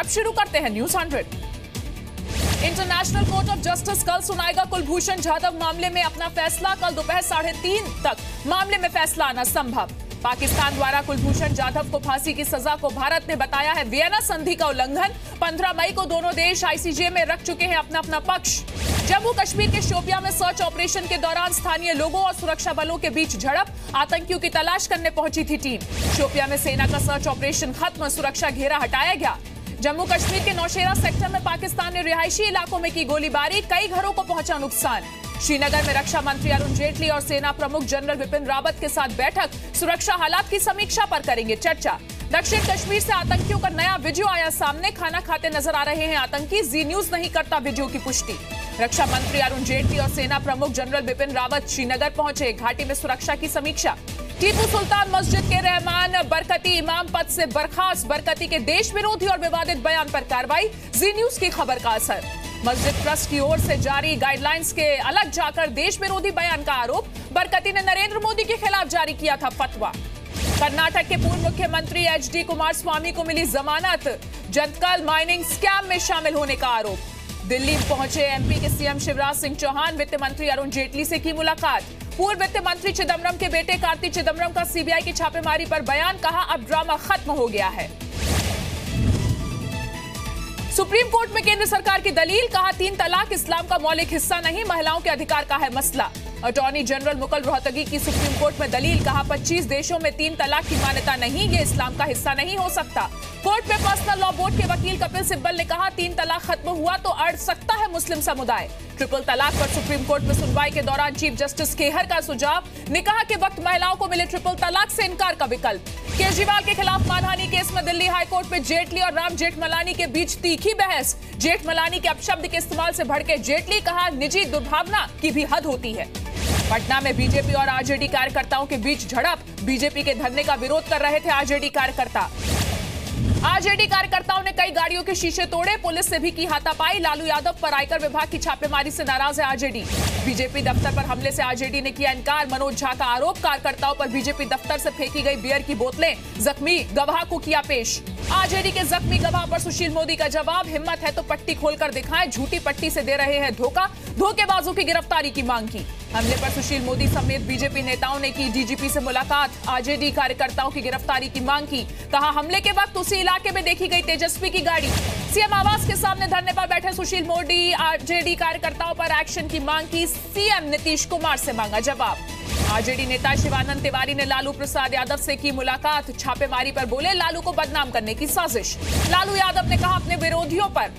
अब शुरू करते हैं news 100। International court of justice कल सुनाएगा कुलभूषण जाधव मामले में अपना फैसला। कल दोपहर 3:30 तक मामले में फैसला आना संभव। पाकिस्तान द्वारा कुलभूषण जाधव को फांसी की सजा को भारत ने बताया है वियना संधि का उल्लंघन। 15 मई को दोनों देश आईसीजे में रख चुके हैं अपना अपना पक्ष। जम्मू कश्मीर के शोपियां में सर्च ऑपरेशन के दौरान स्थानीय लोगों और सुरक्षा बलों के बीच झड़प। आतंकियों की तलाश करने पहुंची थी टीम। शोपियां में सेना का सर्च ऑपरेशन खत्म, सुरक्षा घेरा हटाया गया। जम्मू कश्मीर के नौशेरा सेक्टर में पाकिस्तान ने रिहायशी इलाकों में की गोलीबारी, कई घरों को पहुंचा नुकसान। श्रीनगर में रक्षा मंत्री अरुण जेटली और सेना प्रमुख जनरल विपिन रावत के साथ बैठक, सुरक्षा हालात की समीक्षा पर करेंगे चर्चा। दक्षिण कश्मीर से आतंकियों का नया वीडियो आया सामने, खाना खाते नजर आ रहे हैं आतंकी। जी न्यूज नहीं करता वीडियो की पुष्टि। रक्षा मंत्री अरुण जेटली और सेना प्रमुख जनरल विपिन रावत श्रीनगर पहुंचे, घाटी में सुरक्षा की समीक्षा। टीपू सुल्तान मस्जिद के रहमान बरकती इमाम पद से बर्खास्त, बरकती के देश विरोधी और विवादित बयान पर कार्रवाई। जी न्यूज की खबर का असर। मस्जिद ट्रस्ट की ओर से जारी गाइडलाइंस के अलग जाकर देश विरोधी बयान का आरोप। बरकती ने नरेंद्र मोदी के खिलाफ जारी किया था फतवा। कर्नाटक के पूर्व मुख्यमंत्री एचडी कुमारस्वामी को मिली जमानत, जंतकल माइनिंग स्कैम में शामिल होने का आरोप। दिल्ली पहुंचे एमपी के सीएम शिवराज सिंह चौहान, वित्त मंत्री अरुण जेटली से की मुलाकात। पूर्व वित्त मंत्री चिदम्बरम के बेटे कार्ति चिदम्बरम का सीबीआई की छापेमारी पर बयान, कहा अब ड्रामा खत्म हो गया है। सुप्रीम कोर्ट में केंद्र सरकार की दलील, कहा 3 तलाक इस्लाम का मौलिक हिस्सा नहीं, महिलाओं के अधिकार का है मसला। अटॉर्नी जनरल मुकुल रोहतगी की सुप्रीम कोर्ट में दलील, कहा 25 देशों में 3 तलाक की मान्यता नहीं, ये इस्लाम का हिस्सा नहीं हो सकता। कोर्ट में पर्सनल लॉ बोर्ड के वकील कपिल सिब्बल ने कहा 3 तलाक खत्म हुआ तो अड़ सकता है मुस्लिम समुदाय। ट्रिपल तलाक पर सुप्रीम कोर्ट में सुनवाई के दौरान चीफ जस्टिस खेहर का सुझाव, ने कहा कि वक्त महिलाओं को मिले ट्रिपल तलाक से इनकार का विकल्प। केजरीवाल के खिलाफ मानहानि केस में दिल्ली हाईकोर्ट में जेटली और राम जेठमलानी के बीच तीखी बहस। जेठमलानी के अपशब्द के इस्तेमाल से भड़के जेटली, कहा निजी दुर्भावना की भी हद होती है। पटना में बीजेपी और आरजेडी कार्यकर्ताओं के बीच झड़प, बीजेपी के धरने का विरोध कर रहे थे आरजेडी कार्यकर्ता। आरजेडी कार्यकर्ताओं ने कई गाड़ियों के शीशे तोड़े, पुलिस से भी की हाथापाई। लालू यादव पर आयकर विभाग की छापेमारी से नाराज है आरजेडी। बीजेपी दफ्तर पर हमले से आरजेडी ने किया इनकार, मनोज झा का आरोप। कार्यकर्ताओं पर बीजेपी दफ्तर से फेंकी गई बियर की बोतलें, जख्मी गवाह को किया पेश। आरजेडी के जख्मी गवाह पर सुशील मोदी का जवाब, हिम्मत है तो पट्टी खोलकर दिखाएं, झूठी पट्टी से दे रहे हैं धोखा, धोखेबाजों की गिरफ्तारी की मांग की। हमले पर सुशील मोदी समेत बीजेपी नेताओं ने की डीजीपी से मुलाकात, आरजेडी कार्यकर्ताओं की गिरफ्तारी की मांग की। कहा हमले के वक्त उसी इलाके में देखी गई तेजस्वी की गाड़ी। सीएम आवास के सामने धरने पर बैठे सुशील मोदी, आरजेडी कार्यकर्ताओं पर एक्शन की मांग की। सीएम नीतीश कुमार से मांगा जवाब। आरजेडी नेता शिवानंद तिवारी ने लालू प्रसाद यादव से की मुलाकात, छापेमारी पर बोले लालू को बदनाम करने की साजिश। लालू यादव ने कहा अपने विरोधियों पर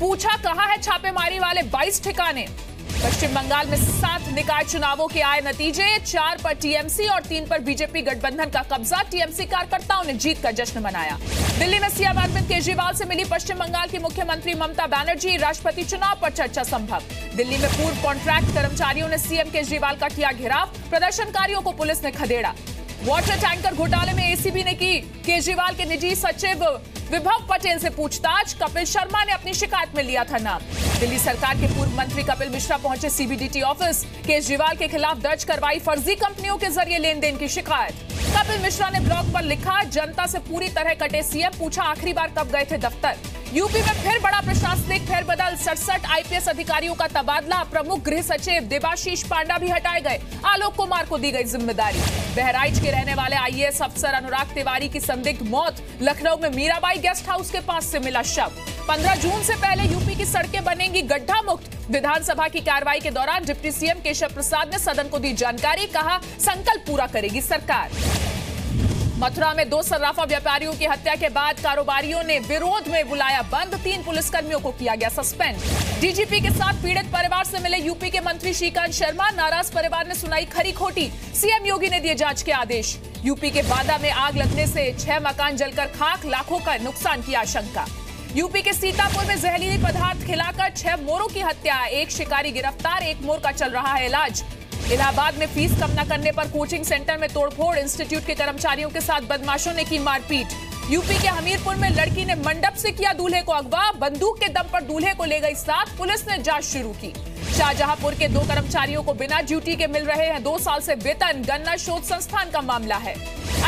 पूछा कहां है छापेमारी वाले 22 ठिकाने। पश्चिम बंगाल में 7 निकाय चुनावों के आए नतीजे, 4 पर टीएमसी और 3 पर बीजेपी गठबंधन का कब्जा। टीएमसी कार्यकर्ताओं ने जीत का जश्न मनाया। दिल्ली में सीएम अरविंद केजरीवाल से मिली पश्चिम बंगाल की मुख्यमंत्री ममता बनर्जी, राष्ट्रपति चुनाव पर चर्चा संभव। दिल्ली में पूर्व कॉन्ट्रैक्ट कर्मचारियों ने सीएम केजरीवाल का किया घेराव, प्रदर्शनकारियों को पुलिस ने खदेड़ा। वाटर टैंकर घोटाले में एसीबी ने की केजरीवाल के निजी सचिव विभव पटेल से पूछताछ, कपिल शर्मा ने अपनी शिकायत में लिया था नाम। दिल्ली सरकार के पूर्व मंत्री कपिल मिश्रा पहुंचे सीबीडीटी ऑफिस, केजरीवाल के खिलाफ दर्ज करवाई फर्जी कंपनियों के जरिए लेन देन की शिकायत। कपिल मिश्रा ने ब्लॉग पर लिखा जनता से पूरी तरह कटे सीएम, पूछा आखिरी बार कब गए थे दफ्तर। यूपी में फिर बड़ा प्रशासनिक फेरबदल, 67 आईपीएस अधिकारियों का तबादला, प्रमुख गृह सचिव देबाशीष पांडा भी हटाए गए, आलोक कुमार को दी गई जिम्मेदारी। बहराइच के रहने वाले आईएएस अफसर अनुराग तिवारी की संदिग्ध मौत, लखनऊ में मीराबाई गेस्ट हाउस के पास से मिला शव। 15 जून से पहले यूपी की सड़कें बनेंगी गड्ढा मुक्त। विधानसभा की कार्रवाई के दौरान डिप्टी सीएम केशव प्रसाद ने सदन को दी जानकारी, कहा संकल्प पूरा करेगी सरकार। मथुरा में 2 सर्राफा व्यापारियों की हत्या के बाद कारोबारियों ने विरोध में बुलाया बंद, 3 पुलिसकर्मियों को किया गया सस्पेंड। डीजीपी के साथ पीड़ित परिवार से मिले यूपी के मंत्री श्रीकांत शर्मा, नाराज परिवार ने सुनाई खरी खोटी, सीएम योगी ने दिए जांच के आदेश। यूपी के बांदा में आग लगने से 6 मकान जलकर खाक, लाखों का नुकसान की आशंका। यूपी के सीतापुर में जहरीली पदार्थ खिलाकर 6 मोरों की हत्या, 1 शिकारी गिरफ्तार, 1 मोर का चल रहा है इलाज। इलाहाबाद में फीस कम न करने पर कोचिंग सेंटर में तोड़फोड़, इंस्टीट्यूट के कर्मचारियों के साथ बदमाशों ने की मारपीट। यूपी के हमीरपुर में लड़की ने मंडप से किया दूल्हे को अगवा, बंदूक के दम पर दूल्हे को ले गई साथ, पुलिस ने जांच शुरू की। शाहजहांपुर के 2 कर्मचारियों को बिना ड्यूटी के मिल रहे हैं 2 साल से वेतन, गन्ना शोध संस्थान का मामला है।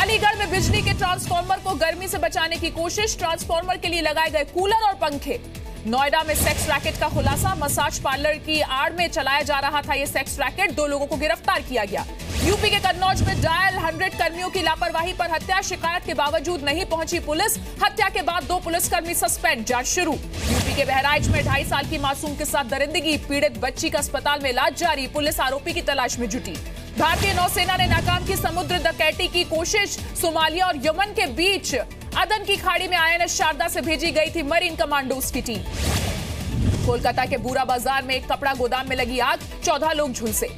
अलीगढ़ में बिजली के ट्रांसफार्मर को गर्मी से बचाने की कोशिश, ट्रांसफार्मर के लिए लगाए गए कूलर और पंखे। नोएडा में सेक्स रैकेट का खुलासा, मसाज पार्लर की आड़ में चलाया जा रहा था ये सेक्स रैकेट, 2 लोगों को गिरफ्तार किया गया। यूपी के कन्नौज में डायल 100 कर्मियों की लापरवाही पर हत्या, शिकायत के बावजूद नहीं पहुंची पुलिस, हत्या के बाद 2 पुलिसकर्मी सस्पेंड, जांच शुरू। यूपी के बहराइच में 2.5 साल की मासूम के साथ दरिंदगी, पीड़ित बच्ची का अस्पताल में इलाज जारी, पुलिस आरोपी की तलाश में जुटी। भारतीय नौसेना ने नाकाम की समुद्र डकैती की कोशिश, सोमालिया और यमन के बीच अदन की खाड़ी में आईएनएस शारदा से भेजी गई थी मरीन कमांडोज की टीम। कोलकाता के बूरा बाजार में एक कपड़ा गोदाम में लगी आग, 14 लोग झुलसे।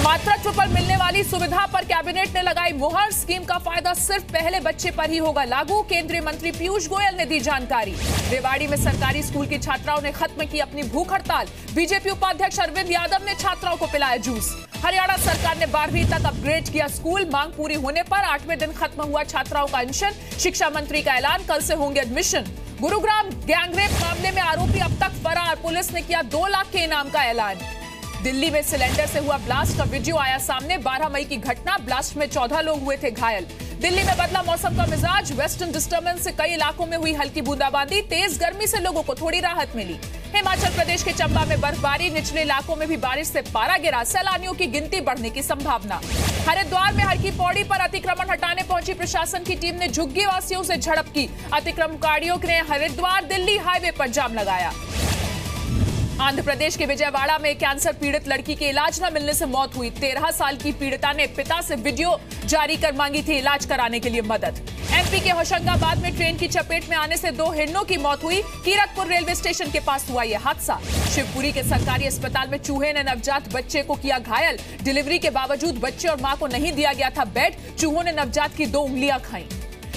मातृत्व पर मिलने वाली सुविधा पर कैबिनेट ने लगाई मुहर, स्कीम का फायदा सिर्फ पहले बच्चे पर ही होगा लागू, केंद्रीय मंत्री पीयूष गोयल ने दी जानकारी। रेवाड़ी में सरकारी स्कूल की छात्राओं ने खत्म की अपनी भूख हड़ताल, बीजेपी उपाध्यक्ष अरविंद यादव ने छात्राओं को पिलाया जूस। हरियाणा सरकार ने 12वीं तक अपग्रेड किया स्कूल, मांग पूरी होने पर 8वें दिन खत्म हुआ छात्राओं का अनशन, शिक्षा मंत्री का ऐलान, कल से होंगे एडमिशन। गुरुग्राम गैंगरेप मामले में आरोपी अब तक फरार, पुलिस ने किया 2 लाख के इनाम का ऐलान। दिल्ली में सिलेंडर से हुआ ब्लास्ट का वीडियो आया सामने, 12 मई की घटना, ब्लास्ट में 14 लोग हुए थे घायल। दिल्ली में बदला मौसम का मिजाज, वेस्टर्न डिस्टर्बेंस से कई इलाकों में हुई हल्की बूंदाबांदी, तेज गर्मी से लोगों को थोड़ी राहत मिली। हिमाचल प्रदेश के चंबा में बर्फबारी, निचले इलाकों में भी बारिश से पारा गिरा, सैलानियों की गिनती बढ़ने की संभावना। हरिद्वार में हर की पौड़ी पर अतिक्रमण हटाने पहुंची प्रशासन की टीम ने झुग्गी वासियों से झड़प की, अतिक्रमणकारियों ने हरिद्वार दिल्ली हाईवे पर जाम लगाया। आंध्र प्रदेश के विजयवाड़ा में कैंसर पीड़ित लड़की के इलाज न मिलने से मौत हुई, 13 साल की पीड़िता ने पिता से वीडियो जारी कर मांगी थी इलाज कराने के लिए मदद। एमपी के होशंगाबाद में ट्रेन की चपेट में आने से 2 हिरणों की मौत हुई, कीरतपुर रेलवे स्टेशन के पास हुआ यह हादसा। शिवपुरी के सरकारी अस्पताल में चूहे ने नवजात बच्चे को किया घायल, डिलीवरी के बावजूद बच्चे और मां को नहीं दिया गया था बेड, चूहों ने नवजात की 2 उंगलियां खाई।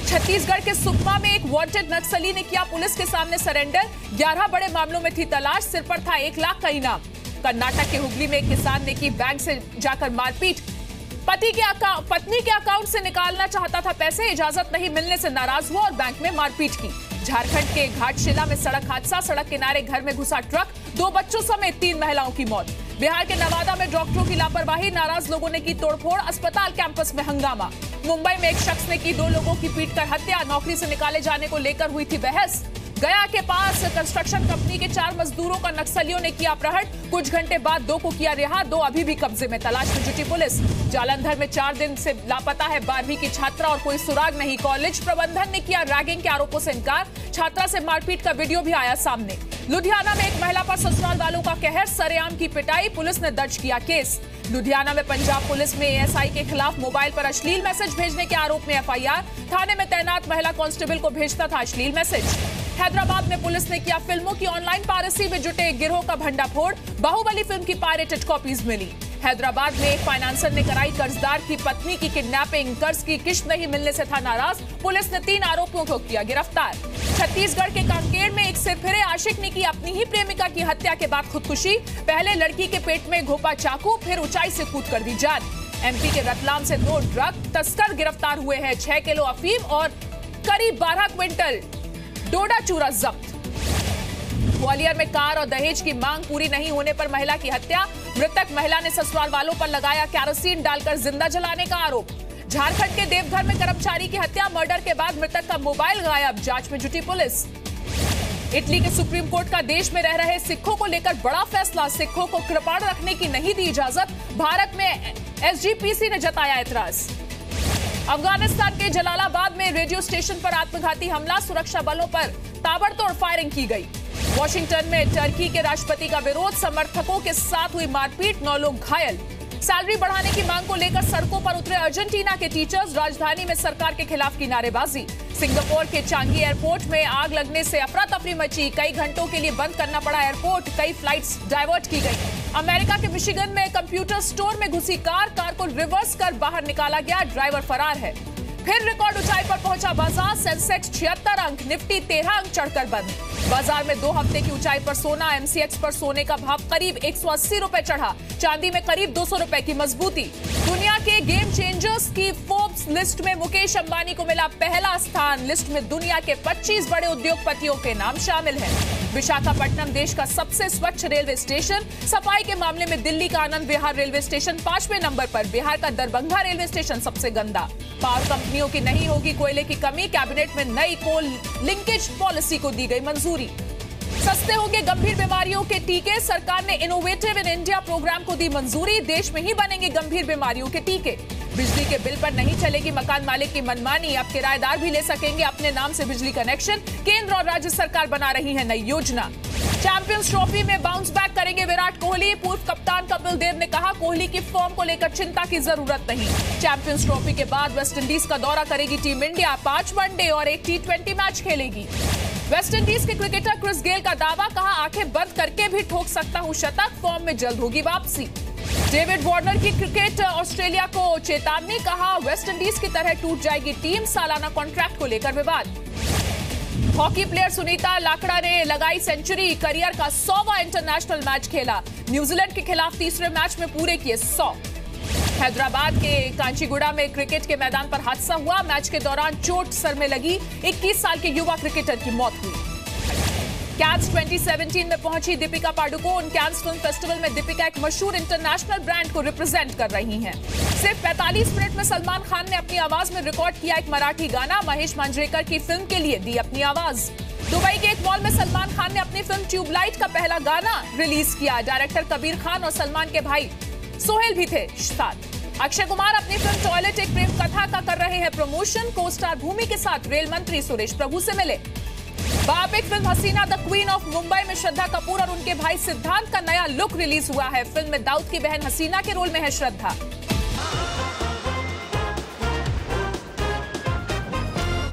छत्तीसगढ़ के सुकमा में एक वांटेड नक्सली ने किया पुलिस के सामने सरेंडर, 11 बड़े मामलों में थी तलाश, सिर पर था 1 लाख का इनाम। कर्नाटक के हुगली में एक किसान ने की बैंक से जाकर मारपीट, पत्नी के अकाउंट से निकालना चाहता था पैसे, इजाजत नहीं मिलने से नाराज हुआ और बैंक में मारपीट की। झारखंड के घाटशिला में सड़क हादसा, सड़क किनारे घर में घुसा ट्रक, 2 बच्चों समेत 3 महिलाओं की मौत। बिहार के नवादा में डॉक्टरों की लापरवाही, नाराज लोगों ने की तोड़फोड़, अस्पताल कैंपस में हंगामा। मुंबई में एक शख्स ने की 2 लोगों की पीटकर हत्या, नौकरी से निकाले जाने को लेकर हुई थी बहस। गया के पास कंस्ट्रक्शन कंपनी के 4 मजदूरों का नक्सलियों ने किया अपहरण, कुछ घंटे बाद 2 को किया रिहा, 2 अभी भी कब्जे में, तलाश में जुटी पुलिस। जालंधर में 4 दिन से लापता है 12वीं की छात्रा और कोई सुराग नहीं, कॉलेज प्रबंधन ने किया रैगिंग के आरोपों से इनकार, छात्रा से मारपीट का वीडियो भी आया सामने। लुधियाना में एक महिला पर ससुराल वालों का कहर, सरेआम की पिटाई, पुलिस ने दर्ज किया केस। लुधियाना में पंजाब पुलिस में एएसआई के खिलाफ मोबाइल पर अश्लील मैसेज भेजने के आरोप में एफआईआर, थाने में तैनात महिला कांस्टेबल को भेजता था अश्लील मैसेज। हैदराबाद में पुलिस ने किया फिल्मों की ऑनलाइन पायरेसी में जुटे गिरोह का भंडाफोड़, बाहुबली फिल्म की पायरेटेड कॉपीज मिली। हैदराबाद में एक फाइनेंसर ने कराई कर्जदार की पत्नी की किडनैपिंग, कर्ज की किश्त नहीं मिलने से था नाराज, पुलिस ने 3 आरोपियों को किया गिरफ्तार। छत्तीसगढ़ के कांकेर में एक सिरफिरे आशिक ने की अपनी ही प्रेमिका की हत्या के बाद खुदकुशी, पहले लड़की के पेट में घोंपा चाकू, फिर ऊंचाई से कूद कर दी जान। एमपी के रतलाम से 2 ड्रग तस्कर गिरफ्तार हुए हैं, 6 किलो अफीम और करीब 12 क्विंटल डोडा चूरा जब्त। ग्वालियर में कार और दहेज की मांग पूरी नहीं होने पर महिला की हत्या, मृतक महिला ने ससुराल वालों पर लगाया कैरोसिन डालकर जिंदा जलाने का आरोप। झारखंड के देवघर में कर्मचारी की हत्या, मर्डर के बाद मृतक का मोबाइल गायब, जांच में जुटी पुलिस। इटली के सुप्रीम कोर्ट का देश में रह रहे सिखों को लेकर बड़ा फैसला, सिखों को कृपाण रखने की नहीं दी इजाजत, भारत में एसजीपीसी ने जताया एतराज। अफगानिस्तान के जलालाबाद में रेडियो स्टेशन पर आत्मघाती हमला, सुरक्षा बलों पर ताबड़तोड़ फायरिंग की गई। वॉशिंगटन में टर्की के राष्ट्रपति का विरोध, समर्थकों के साथ हुई मारपीट, 9 लोग घायल। सैलरी बढ़ाने की मांग को लेकर सड़कों पर उतरे अर्जेंटीना के टीचर्स, राजधानी में सरकार के खिलाफ की नारेबाजी। सिंगापुर के चांगी एयरपोर्ट में आग लगने से अफरा तफरी मची, कई घंटों के लिए बंद करना पड़ा एयरपोर्ट, कई फ्लाइट्स डाइवर्ट की गई। अमेरिका के मिशिगन में कंप्यूटर स्टोर में घुसी कार को रिवर्स कर बाहर निकाला गया, ड्राइवर फरार है। फिर रिकॉर्ड ऊंचाई पर पहुंचा बाजार। सेंसेक्स 76 अंक, निफ्टी 13 अंक चढ़कर बंद। बाजार में 2 हफ्ते की ऊंचाई पर सोना। एमसीएक्स पर सोने का भाव करीब 180 रुपए चढ़ा। चांदी में करीब 200 रुपए की मजबूती। दुनिया के गेम चेंजर्स की फोर्ब्स लिस्ट में मुकेश अंबानी को मिला पहला स्थान। लिस्ट में दुनिया के 25 बड़े उद्योगपतियों के नाम शामिल हैं। विशाखापट्टनम देश का सबसे स्वच्छ रेलवे स्टेशन। सफाई के मामले में दिल्ली का आनंद विहार रेलवे स्टेशन 5वें नंबर पर। बिहार का दरभंगा रेलवे स्टेशन सबसे गंदा। पावर कंपनियों की नहीं होगी कोयले की कमी। कैबिनेट में नई कोल लिंकेज पॉलिसी को दी गई मंजूरी। सस्ते होंगे गंभीर बीमारियों के टीके। सरकार ने इनोवेटिव इन इंडिया प्रोग्राम को दी मंजूरी। देश में ही बनेंगे गंभीर बीमारियों के टीके। बिजली के बिल पर नहीं चलेगी मकान मालिक की मनमानी। अब किराएदार भी ले सकेंगे अपने नाम से बिजली कनेक्शन। केंद्र और राज्य सरकार बना रही है नई योजना। चैंपियंस ट्रॉफी में बाउंस बैक करेंगे विराट कोहली। पूर्व कप्तान कपिल देव ने कहा, कोहली की फॉर्म को लेकर चिंता की जरूरत नहीं। चैंपियंस ट्रॉफी के बाद वेस्टइंडीज का दौरा करेगी टीम इंडिया। 5 वनडे और 1 T20 मैच खेलेगी। वेस्टइंडीज के क्रिकेटर क्रिस गेल का दावा, कहा आंखें बंद करके भी ठोक सकता हूं शतक। फॉर्म में जल्द होगी वापसी। डेविड वार्नर की क्रिकेट ऑस्ट्रेलिया को चेतावनी, कहा वेस्टइंडीज की तरह टूट जाएगी टीम। सालाना कॉन्ट्रैक्ट को लेकर विवाद। हॉकी प्लेयर सुनीता लाकड़ा ने लगाई सेंचुरी। करियर का 100वां इंटरनेशनल मैच खेला। न्यूजीलैंड के खिलाफ तीसरे मैच में पूरे किए 100। हैदराबाद के कांचीगुड़ा में क्रिकेट के मैदान पर हादसा हुआ। मैच के दौरान चोट सर में लगी। 21 साल के युवा क्रिकेटर की मौत हुई। कैंस 2017 में पहुंची Deepika Padukone. Cannes film festival में दीपिका एक मशहूर इंटरनेशनल ब्रांड को रिप्रेजेंट कर रही हैं। सिर्फ 45 मिनट में सलमान खान ने अपनी आवाज में रिकॉर्ड किया एक मराठी गाना। महेश मांजरेकर की फिल्म के लिए दी अपनी आवाज। दुबई के एक मॉल में सलमान खान ने अपनी फिल्म ट्यूबलाइट का पहला गाना रिलीज किया। डायरेक्टर कबीर खान और सलमान के भाई सोहेल भी थे साथ। अक्षय कुमार अपनी फिल्म टॉयलेट एक प्रेम कथा का कर रहे हैं प्रमोशन। को स्टार भूमि के साथ रेल मंत्री सुरेश प्रभु से मिले। Biopic film Hasina the queen of Mumbai में श्रद्धा कपूर और उनके भाई सिद्धांत का नया लुक रिलीज हुआ है। फिल्म में दाऊद की बहन हसीना के रोल में है श्रद्धा।